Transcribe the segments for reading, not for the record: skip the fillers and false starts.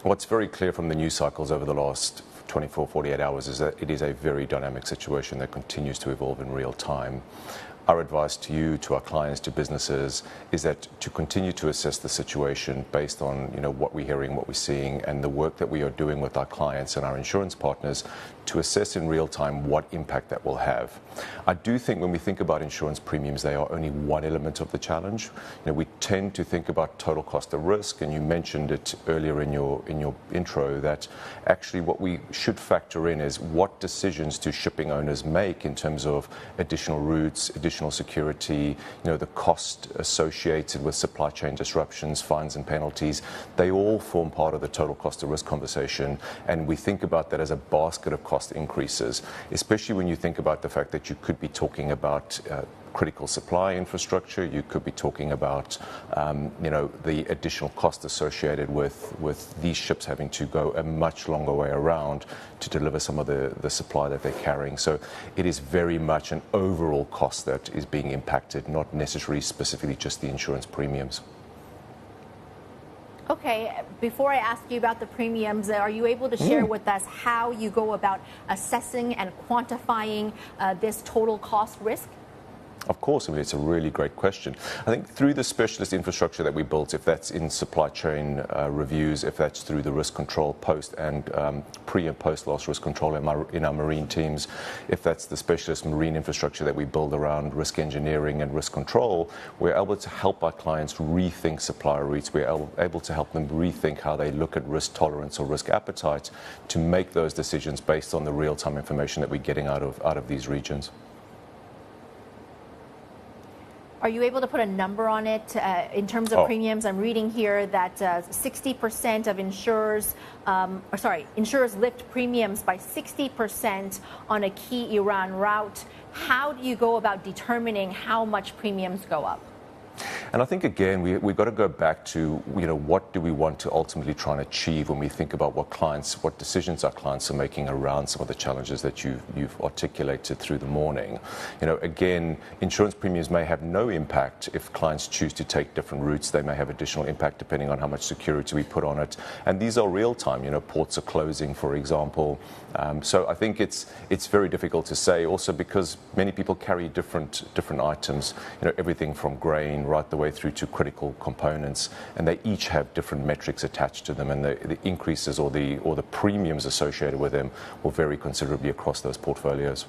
What's very clear from the news cycles over the last 24, 48 hours is that it is a very dynamic situation that continues to evolve in real time. Our advice to you, to our clients, to businesses, is that to continue to assess the situation based on what we're hearing, what we're seeing, and the work that we are doing with our clients and our insurance partners to assess in real time what impact that will have. I do think when we think about insurance premiums, they are only one element of the challenge. We tend to think about total cost of risk, and you mentioned it earlier in your intro that actually what we should factor in is what decisions do shipping owners make in terms of additional routes, additional security, the cost associated with supply chain disruptions, fines and penalties. They all form part of the total cost of risk conversation, and we think about that as a basket of cost increases, especially when you think about the fact that you could be talking about critical supply infrastructure, you could be talking about the additional cost associated with these ships having to go a much longer way around to deliver some of the supply that they're carrying. So it is very much an overall cost that is being impacted, not necessarily specifically just the insurance premiums. Okay, before I ask you about the premiums, are you able to share with us how you go about assessing and quantifying this total cost risk? Of course, it's a really great question. I think through the specialist infrastructure that we built, if that's in supply chain reviews, if that's through the risk control post and pre and post loss risk control in our marine teams, if that's the specialist marine infrastructure that we build around risk engineering and risk control, we're able to help our clients rethink supplier routes. We're able to help them rethink how they look at risk tolerance or risk appetite to make those decisions based on the real-time information that we're getting out of these regions. Are you able to put a number on it in terms of premiums? I'm reading here that 60% of insurers lift premiums by 60% on a key Iran route. How do you go about determining how much premiums go up? And I think, again, we've got to go back to, what do we want to ultimately try and achieve when we think about what decisions our clients are making around some of the challenges that you've articulated through the morning. Again, insurance premiums may have no impact if clients choose to take different routes. They may have additional impact depending on how much security we put on it. And these are real time, ports are closing, for example. So I think it's very difficult to say, also because many people carry different items, everything from grain right the way through to critical components, and they each have different metrics attached to them, and the increases or the premiums associated with them will vary considerably across those portfolios.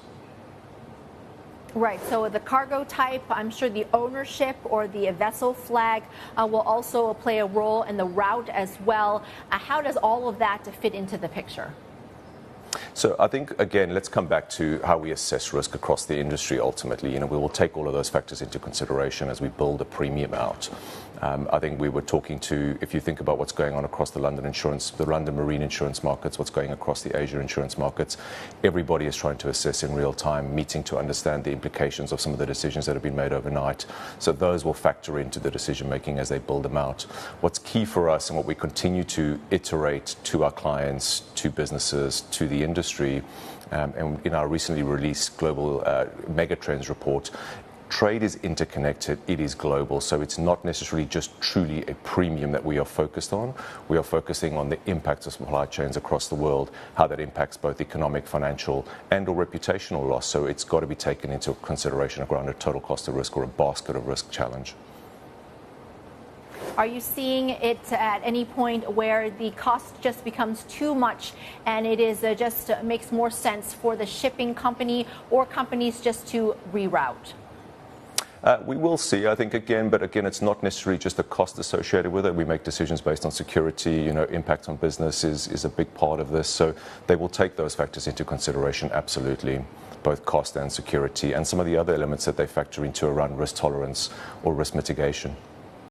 Right, so the cargo type, I'm sure the ownership or the vessel flag will also play a role in the route as well. How does all of that fit into the picture? So I think, again, let's come back to how we assess risk across the industry ultimately. We will take all of those factors into consideration as we build a premium out. I think we were talking to, if you think about what's going on across the London marine insurance markets, what's going across the Asia insurance markets, everybody is trying to assess in real time, meeting to understand the implications of some of the decisions that have been made overnight. So those will factor into the decision making as they build them out. What's key for us and what we continue to iterate to our clients, to businesses, to the industry, and in our recently released global megatrends report, trade is interconnected, it is global, so it's not necessarily just truly a premium that we are focused on. We are focusing on the impacts of supply chains across the world, how that impacts both economic, financial, and or reputational loss. So it's got to be taken into consideration around a total cost of risk or a basket of risk challenge. Are you seeing it at any point where the cost just becomes too much and it is just makes more sense for the shipping company or companies just to reroute? We will see, I think, but again, it's not necessarily just the cost associated with it. We make decisions based on security, impact on business is a big part of this. So they will take those factors into consideration, absolutely, both cost and security, and some of the other elements that they factor into around risk tolerance or risk mitigation.